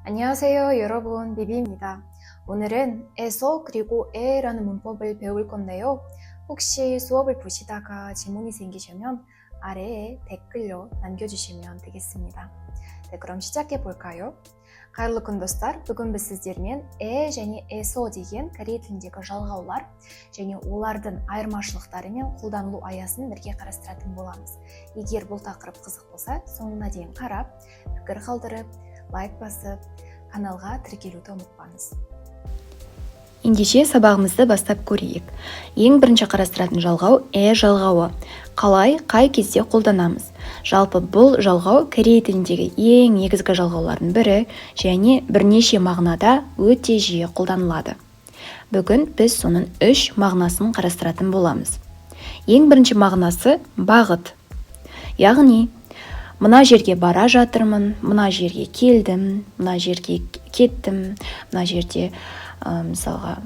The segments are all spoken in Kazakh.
안녕하세요, 여러분. 비비입니다. 오늘은 에서 그리고 에라는 문법을 배울 건데요. 혹시 수업을 보시다가 질문이 생기시면 아래에 댓글로 남겨주시면 되겠습니다. 네, 그럼 시작해 볼까요? Қайырлы күн достар, бүгін біз сіздермен және эсо деген корей тіліндегі жалғаулар және олардың айырмашылықтары мен қолданылу аясын бірге қарастыратын боламыз. Егер бұл тақырып қызық болса, соңына дейін қарап, пікір қалдырып, лайк басып, каналға тіркелуді ұмытпаңыз. Ендеше сабағымызды бастап көрейік. Ең бірінші қарастыратын жалғау жалғауы. Қалай, қай кезде қолданамыз? Жалпы бұл жалғау корей тіліндегі ең негізгі жалғаулардың бірі және бірнеше мағынада өте жиі қолданылады. Бүгін біз соның 3 мағынасын қарастыратын боламыз. Ең бірінші мағынасы бағыт. Яғни, мына жерге бара жатырмын, мына жерге келдім, мына жерге кеттім, мына жерде мысалға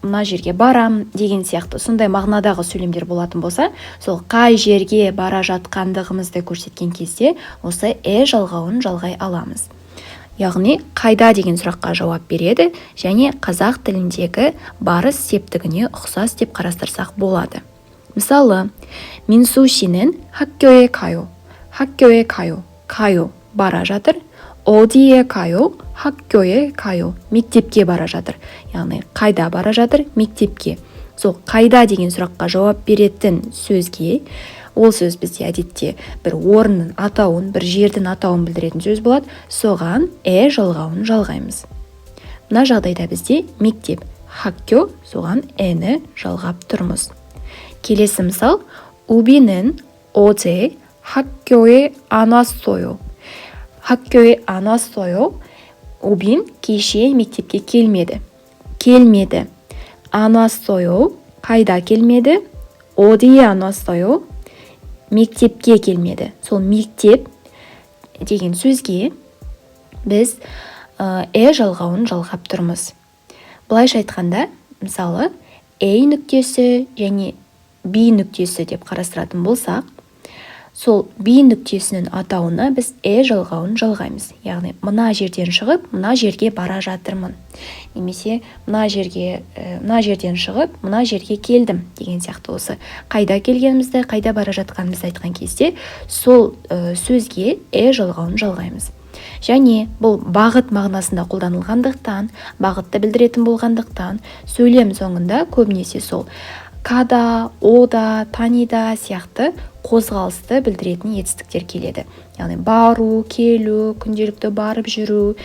мына жерге барам деген сияқты сондай мағынадағы сөйлемдер болатын болса, сол қай жерге бара жатқандығымызды көрсеткен кезде осы жалғауын жалғай аламыз. Яғни қайда деген сұраққа жауап береді және қазақ тіліндегі барыс септігіне ұқсас деп қарастырсақ болады. Мысалы, 민수씨는 학교에 가요. 학교에 가요. 가요 бара жатыр. 어디에 가요? 학교에 가요. мектепке бара жатыр. Яғни қайда бара жатыр? Мектепке. Сол қайда деген сұраққа жауап беретін сөзге, ол сөз бізде әдетте бір орынның атауын, бір жердің атауын білдіретін сөз болады. Соған жалғауын жалғаймыз. Мына жағдайда бізде мектеп, 학교, соған ні жалғап тұрмыз. Келесі мысал, 우비는 어제 학교에 안 왔어요. 학교에 안 왔어요. 우빈 кеше мектепке келмеді. Келмеді. 안 왔어요. қайда келмеді? 어디에 안 왔어요. мектепке келмеді. Сол мектеп деген сөзге біз жалғауын жалғап тұрмыз. Былайша айтқанда, мысалы, нүктесі және B нүктесі деп қарастыратын болсақ, сол B нүктесінің атауына біз жалғауын жалғаймыз. Яғни, мына жерден шығып, мына жерге бара жатырмын. Немесе, мына жерден шығып, мына жерге келдім деген сияқты осы. Қайда келгенімізді, қайда бара жатқанымызды айтқан кезде, сол сөзге жалғауын жалғаймыз. Және бұл бағыт мағынасында қолданылғандықтан, бағытты білдіретін болғандықтан, сөйлем соңында көбінесе сол када, ода, танида сияқты қозғалысты білдіретін етістіктер келеді. Яғни бару, келу, күнделікті барып жүру,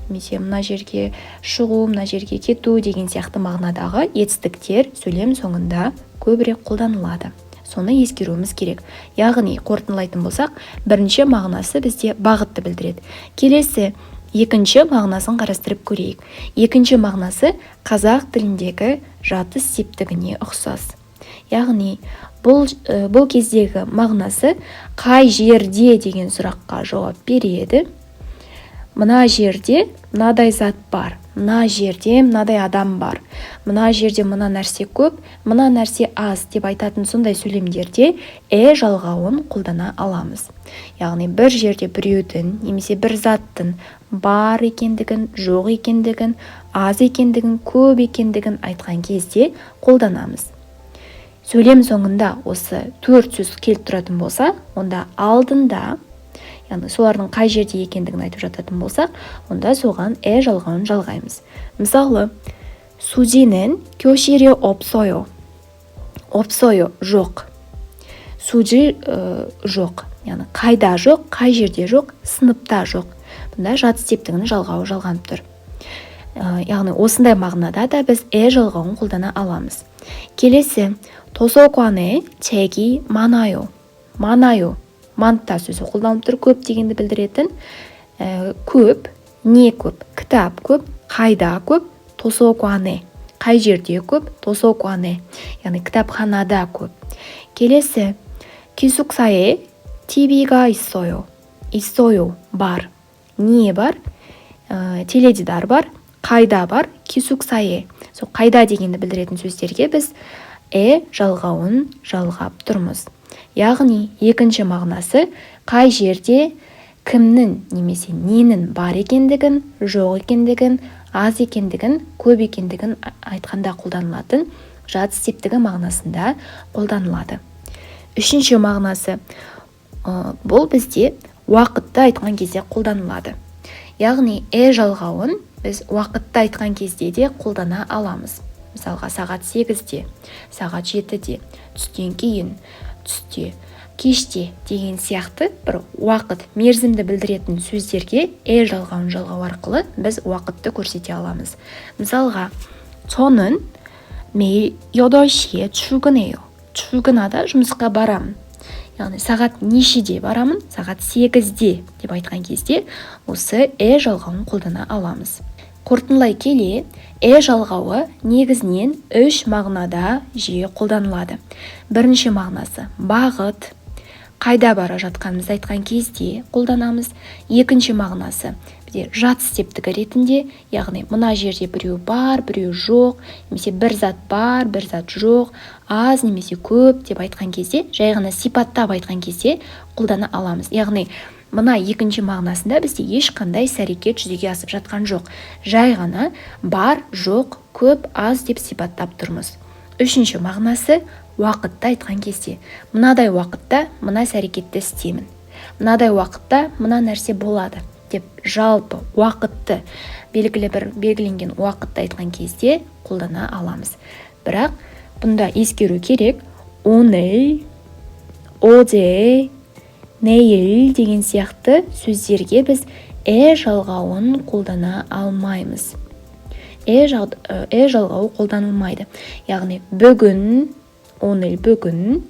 немесе мына жерге шығу, мына жерге кету деген сияқты мағынадағы етістіктер сөйлем соңында көбірек қолданылады. Соны ескеруіміз керек. Яғни қорытындылайтын болсақ, бірінші мағынасы бізде бағытты білдіреді. Келесі екінші мағынасын қарастырып көрейік. Екінші мағынасы қазақ тіліндегі жатыс септігіне ұқсас. Яғни бұл кездегі мағынасы қай жерде деген сұраққа жауап береді. Мына жерде мынадай зат бар, мына жерде мынадай адам бар, мына жерде мына нәрсе көп, мына нәрсе аз деп айтатын сондай сөйлемдерде жалғауын қолдана аламыз. Яғни бір жерде біреудің немесе бір заттың бар екендігін, жоқ екендігін, аз екендігін, көп екендігін айтқан кезде қолданамыз. Сөйлем соңында осы 4 сөз келіп тұратын болса, онда алдында, яғни солардың қай жерде екендігін айтып жататын болсақ, онда соған жалғауын жалғаймыз. Мысалы, 수지는 교실에 없어요. 없어요, жоқ. 수지 жоқ. Яғни қайда жоқ, қай жерде жоқ, сыныпта жоқ. Бұнда жатыс септігінің жалғауы жалғанып тұр. Яғни осындай мағынада да біз жалғауын қолдана аламыз. Келесі, 도서관에 책이 많아요. 많아요. 많다 сөзі қолданылып тұр, көп дегенді білдіретін. Көп, не көп, кітап көп, қайда көп, 도서관에, қай жерде көп, 도서관에, яғни кітапханада көп. Келесі, 기숙사에 TV가 있어요. 있어요, бар. Не бар? теледидар бар. Қайда бар? 기숙사에. Сол қайда дегенді білдіретін сөздерге біз жалғауын жалғап тұрмыз. Яғни екінші мағынасы қай жерде кімнің немесе ненің бар екендігін, жоқ екендігін, аз екендігін, көп екендігін айтқанда қолданылатын жатыс септігі мағынасында қолданылады. Үшінші мағынасы бұл бізде уақытты айтқан кезде қолданылады. Яғни жалғауын біз уақытты айтқан кезде де қолдана аламыз. Мысалға сағат 8-де, сағат 7-де, түстен кейін, түсте, кеште деген сияқты бір уақыт, мерзімді білдіретін сөздерге жалғауын жалғау арқылы біз уақытты көрсете аламыз. Мысалға, 저는 매일 8시에 출근해요. 출근하다 жұмысқа барамын. Яғни сағат нешеде барамын? Сағат 8-де деп айтқан кезде осы жалғауын қолдана аламыз. Қорытындылай келе, жалғауы негізінен 3 мағынада жиі қолданылады. Бірінші мағынасы бағыт, қайда бара жатқанымызды айтқан кезде қолданамыз. Екінші мағынасы бізде жатыс септігі ретінде, яғни мына жерде біреу бар, біреу жоқ, немесе бір зат бар, бір зат жоқ, аз немесе көп деп айтқан кезде, жай ғана сипаттап айтқан кезде қолдана аламыз. Яғни мына екінші мағынасында бізде ешқандай іс-әрекет жүзеге асып жатқан жоқ. Жай ғана бар, жоқ, көп, аз деп сипаттап тұрмыз. Үшінші мағынасы уақытты айтқан кезде. Мынадай уақытта мына іс-әрекетті істеймін. Мынадай уақытта мына нәрсе болады деп жалпы уақытты белгіленген уақытты айтқан кезде қолдана аламыз. Бірақ бұнда ескеру керек, 오늘, 어제, 내일 деген сияқты сөздерге біз жалғауын қолдана алмаймыз. жалғауы қолданылмайды. Яғни бүгін, 오늘 бүгін,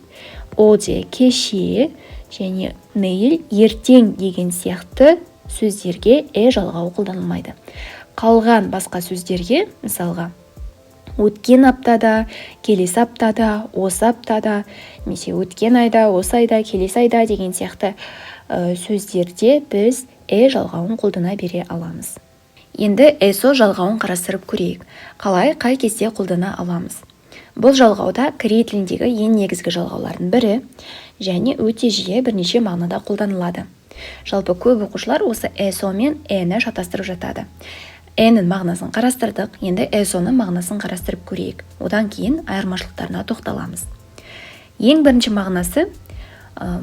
어제 кеше және 내일 ертең деген сияқты сөздерге жалғауы қолданылмайды. Қалған басқа сөздерге, мысалға, өткен аптада, келесі аптада, осы аптада, немесе өткен айда, осы айда, келесі айда деген сияқты сөздерде біз жалғауын қолдана бере аламыз. Енді eso жалғауын қарастырып көрейік. Қалай, қай кезде қолдана аламыз? Бұл жалғауда корей тіліндегі ең негізгі жалғаулардың бірі және өте жиі бірнеше мағынада қолданылады. Жалпы көп оқушылар осы eso мен ні шатастырып жатады. Нің мағынасын қарастырдық, енді esoның мағынасын қарастырып көрейік. Одан кейін айырмашылықтарына тоқталамыз. Ең бірінші мағынасы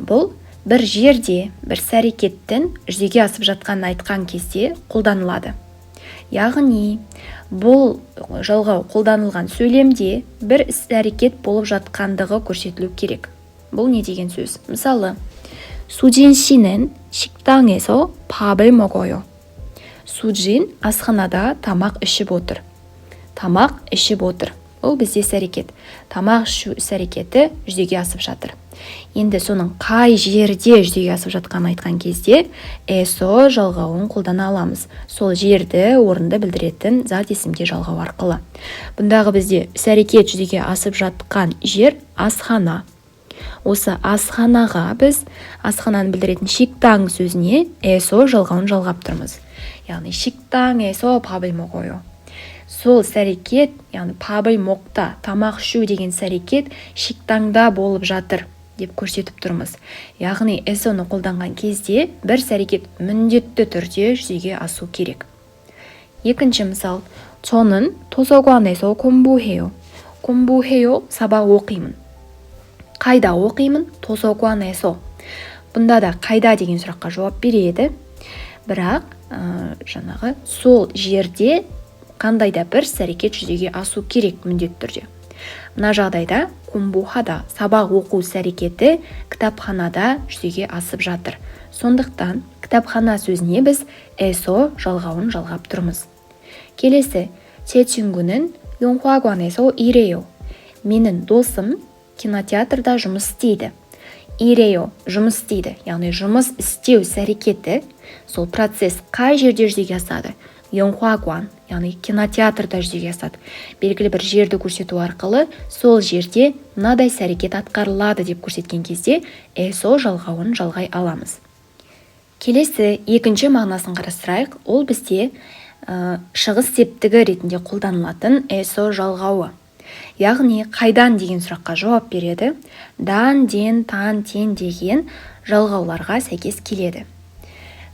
бұл бір жерде бір іс-әрекеттің жүзеге асып жатқанын айтқан кезде қолданылады. Яғни бұл жалғау қолданылған сөйлемде бір іс-әрекет болып жатқандығы көрсетілу керек. Бұл не деген сөз? Мысалы, 수진 씨는 식당에서 밥을 먹어요. 수진 асханада тамақ ішіп отыр. Тамақ ішіп отыр. Ол бізде іс-әрекет. Тамақ ішу іс-әрекеті жүзеге асып жатыр. Енді соның қай жерде жүзеге асып жатқанын айтқан кезде eso жалғауын қолдана аламыз. Сол жерді, орынды білдіретін зат есімге жалғау арқылы. Бұндағы бізде іс-әрекет жүзеге асып жатқан жер асхана. Осы асханаға біз асхананы білдіретін 식당 сөзіне eso жалғауын жалғап тұрмыз. Яғни 식당에서 밥을 먹어요. Сол іс-әрекет, яғни 밥을 먹다, тамақ ішу деген іс-әрекет 식당да болып жатыр деп көрсетіп тұрмыз. Яғни esoны қолданған кезде бір іс-әрекет міндетті түрде жүзеге асу керек. Екінші мысал, 저는 도서관에서 공부해요. 공부해요, сабақ оқимын. Қайда оқимын? 도서관에서. Бұнда да қайда деген сұраққа жауап береді. Бірақ жаңағы сол жерде қандай да бір іс-әрекет жүзеге асу керек міндетті түрде. Мына жағдайда комбухада сабақ оқу іс-әрекеті кітапханада жүзеге асып жатыр. Сондықтан кітапхана сөзіне біз eso жалғауын жалғап тұрмыз. Келесі, 제 친구는 영화관에서 일해요. Менің досым кинотеатрда жұмыс істейді. Ирео жұмыс істейді, яғни жұмыс істеу іс-әрекеті, сол процесс қай жерде жүзеге асады? Йонхуагуан, яғни кинотеатрда жүзеге асады. Белгілі бір жерді көрсету арқылы сол жерде мынадай іс-әрекет атқарылады деп көрсеткен кезде eso жалғауын жалғай аламыз. Келесі екінші мағынасын қарастырайық. Ол бізде шығыс септігі ретінде қолданылатын eso жалғауы. Яғни қайдан деген сұраққа жауап береді. Дан, ден, тан, тен деген жалғауларға сәйкес келеді.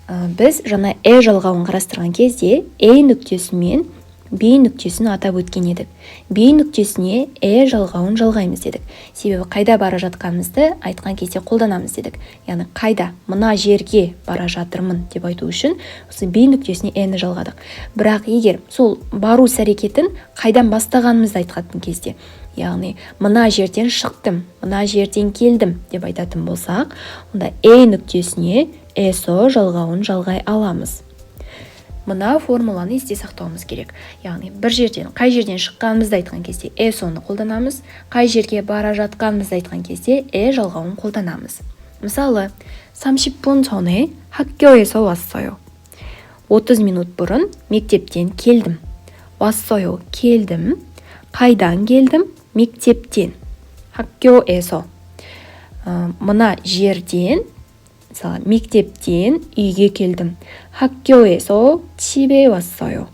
біз жаңа жалғауын қарастырған кезде нүктесі мен B нүктесін атап өткен едік. B нүктесіне жалғауын жалғаймыз дедік. Себебі қайда бара жатқанымызды айтқан кезде қолданамыз дедік. Яғни қайда, мына жерге бара жатырмын деп айту үшін осы B нүктесіне ні жалғадық. Бірақ егер сол бару әрекетін қайдан бастағанымызды айтқан кезде, яғни мына жерден шықтым, мына жерден келдім деп айтатын болсақ, онда нүктесіне СО жалғауын жалғай аламыз. Мына формуланы есте сақтауымыз керек. Яғни бір жерден, қай жерден шыққанымызды айтқан кезде СОны қолданамыз, қай жерге бара жатқанымызды айтқан кезде жалғауын қолданамыз. Мысалы, 30분 전에 학교에서 왔어요. 30 минут бұрын мектептен келдім. 왔어요, келдім. Қайдан келдім? мектептен. 학교에서. Мына жерден, мысалы, мектептен үйге келдім. 학교에서 집에 왔어요.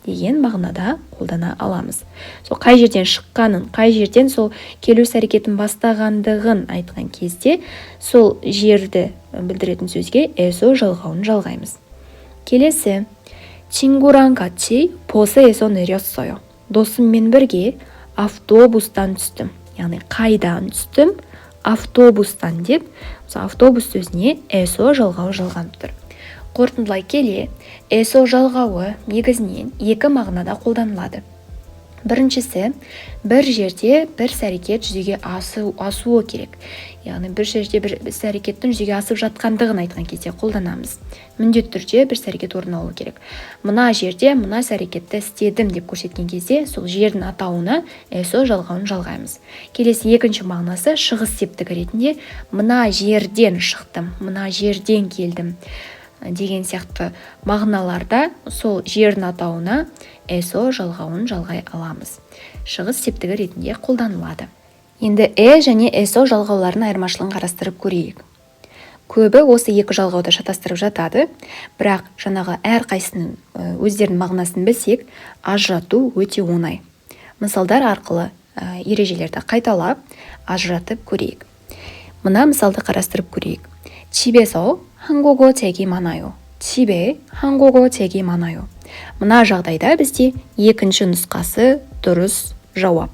деген мағынада қолдана аламыз. Сол қай жерден шыққанын, қай жерден сол келу әрекетін бастағандығын айтқан кезде сол жерді білдіретін сөзге СО жалғауын жалғаймыз. келесі, 친구랑 같이 버스에서 내렸어요. досыммен бірге автобустан түстім. Яғни қайдан түстім? автобустан деп, автобус сөзіне СО жалғауы жалғанып тұр. Қорытындылай келе, СО жалғауы негізінен екі мағынада қолданылады. Біріншісі, бір жерде бір әрекет жүзеге асуы керек. Яғни бір жерде бір әрекеттің жүзеге асып жатқандығын айтқан кезде қолданамыз. Міндетті түрде бір әрекет орын алуы керек. Мына жерде мына әрекетті істедім деп көрсеткен кезде сол жердің атауына СО жалғауын жалғаймыз. Келесі екінші мағынасы шығыс септігі ретінде мына жерден шықтым, мына жерден келдім деген сияқты мағыналарда сол жердің атауына СО жалғауын жалғай аламыз. Шығыс септігі ретінде қолданылады. Енді және СО жалғауларының айырмашылығын қарастырып көрейік. Көбі осы екі жалғауды шатастырып жатады, бірақ жаңағы әрқайсының өздерінің мағынасын білсек, ажырату өте оңай. Мысалдар арқылы ережелерді қайталап ажыратып көрейік. Мына мысалды қарастырып көрейік. 집에서 한국어 책이 많아요. 집에 한국어 책이 많아요. Мына жағдайда бізде екінші нұсқасы дұрыс жауап.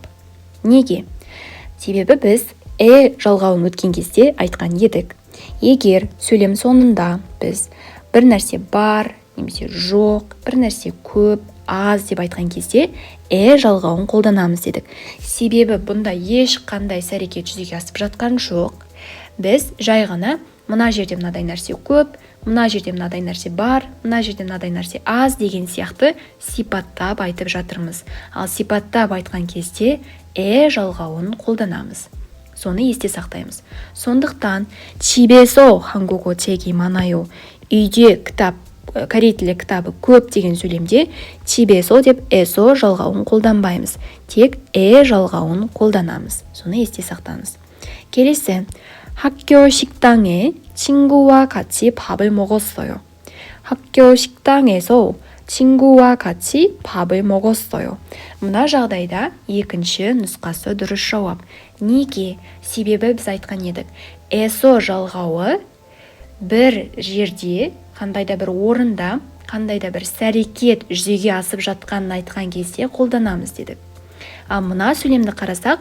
Неге? Себебі біз жалғауын өткен кезде айтқан едік. Егер сөйлем соңында біз бір нәрсе бар, немесе жоқ, бір нәрсе көп, аз деп айтқан кезде жалғауын қолданамыз дедік. Себебі бұнда ешқандай әрекет жүзеге асып жатқан жоқ. Біз жай ғана мына жерде мынадай нәрсе көп, мына жерде мынадай нәрсе бар, мына жерде мынадай нәрсе аз деген сияқты сипаттап айтып жатырмыз. Ал сипаттап айтқан кезде жалғауын қолданамыз. Соны есте сақтаймыз. Сондықтан 집에서 한국어 책이 많아요. үйде корей тілі кітабы көп деген сөйлемде 집에서 деп СО жалғауын қолданбаймыз. Тек жалғауын қолданамыз. Соны есте сақтаңыз. келесі, 학교 식당에 친구와 같이 밥을 먹었어요. 학교 식당에서 친구와 같이 밥을 먹었어요. Мына жағдайда екінші нұсқасы дұрыс жауап. Неге? Себебі біз айтқан едік. СО жалғауы бір жерде, қандайда бір орында, қандайда бір әрекет жүзеге асып жатқанын айтқан кезде қолданамыз дедік. Ал мына сөйлемді қарасақ,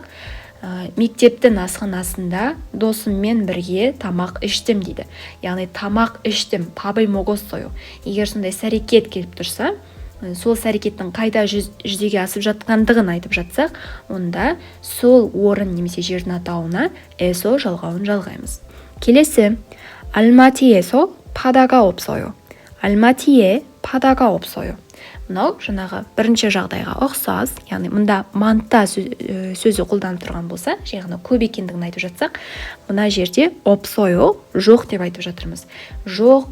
мектептің асханасында досыммен бірге тамақ іштім дейді. Яғни тамақ іштім, 밥을 먹었어요. Егер сондай әрекет келіп тұрса, сол әрекеттің қайда жүзеге асып жатқандығын айтып жатсақ, онда сол орын немесе жердің атауына СО жалғауын жалғаймыз. келесі, 알마티에서 바다가 없어요. 알마티에 바다가 없어요. Мынау жаңағы бірінші жағдайға ұқсас, яғни мұнда манта сөзі қолданып тұрған болса, жаңағы көп екендігін айтып жатсақ, мына жерде 없어요, жоқ деп айтып жатырмыз. Жоқ,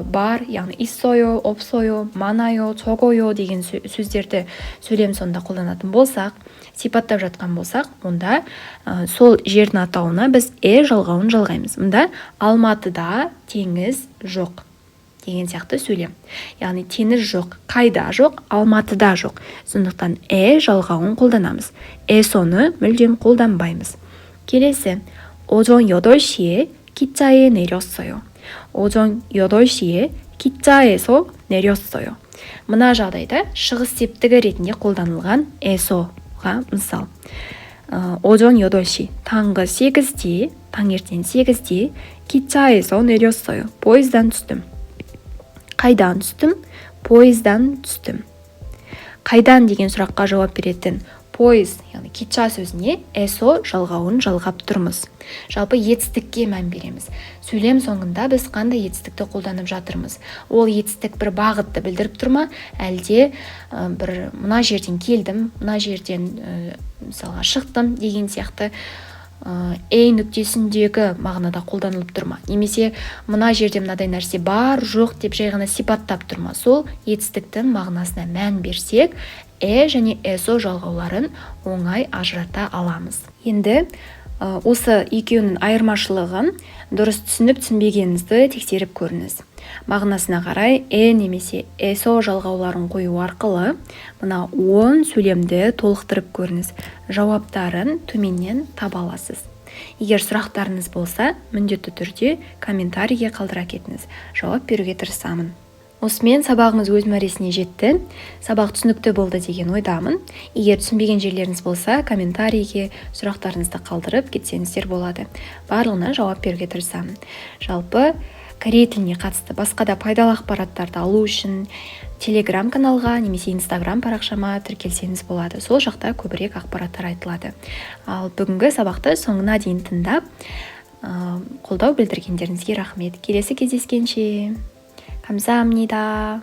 бар, яғни 있어요, 없어요, 많아요, 적어요 деген сөздерді сөйлем соңында қолданатын болсақ, сипаттап жатқан болсақ, онда сол жердің атауына біз жалғауын жалғаймыз. Мұнда Алматыда теңіз жоқ деген сияқты сөйлем. Яғни теңіз жоқ, қайда жоқ, Алматыда жоқ. Сондықтан жалғауын қолданамыз. соны мүлдем қолданбаймыз. келесі, 오전 8시에 기차에 내렸어요. 오전 8시에 기차에서 내렸어요. мына жағдайда шығыс септігі ретінде қолданылған эсоға мысал. 오전 8시, таңғы 8-де, таңертең 8-де 기차에서 내렸어요. поездан түстім. қайдан түстім? поездан түстім. қайдан деген сұраққа жауап беретін поезд, яғни кича сөзіне эсо жалғауын жалғап тұрмыз. Жалпы етістікке мән береміз. Сөйлем соңында біз қандай етістікті қолданып жатырмыз? Ол етістік бір бағытты білдіріп тұрма, әлде бір мына жерден келдім, мына жерден мысалға шықтым деген сияқты ей нүктесіндегі мағынада қолданылып тұрма. Немесе мына жерде мынадай нәрсе бар, жоқ деп жай ғана сипаттап тұрма. Сол етістіктің мағынасына мән берсек, және эсо жалғауларын оңай ажырата аламыз. Енді осы екеуінің айырмашылығын дұрыс түсініп түсінбегеніңізді тексеріп көріңіз. Мағынасына қарай немесе эсо жалғауларын қою арқылы мына 10 сөйлемді толықтырып көріңіз. Жауаптарын төменнен таба аласыз. Егер сұрақтарыңыз болса, міндетті түрде комментарийге қалдыра кетіңіз. Жауап беруге тырысамын. Осымен сабағымыз өз мәресіне жетті. Сабақ түсінікті болды деген ойдамын. Егер түсінбеген жерлеріңіз болса, комментарийге сұрақтарыңызды қалдырып кетсеңіздер болады. Барлығына жауап беруге тырысамын. Жалпы, корей тіліне қатысты басқа да пайдалы ақпараттарды алу үшін Telegram каналға немесе Instagram парақшама тіркелсеңіз болады. Сол жақта көбірек ақпараттар айтылады. Ал бүгінгі сабақты соңына дейін тыңдап, қолдау білдіргендеріңізге рахмет. Келесі кездескенше. 감사합니다.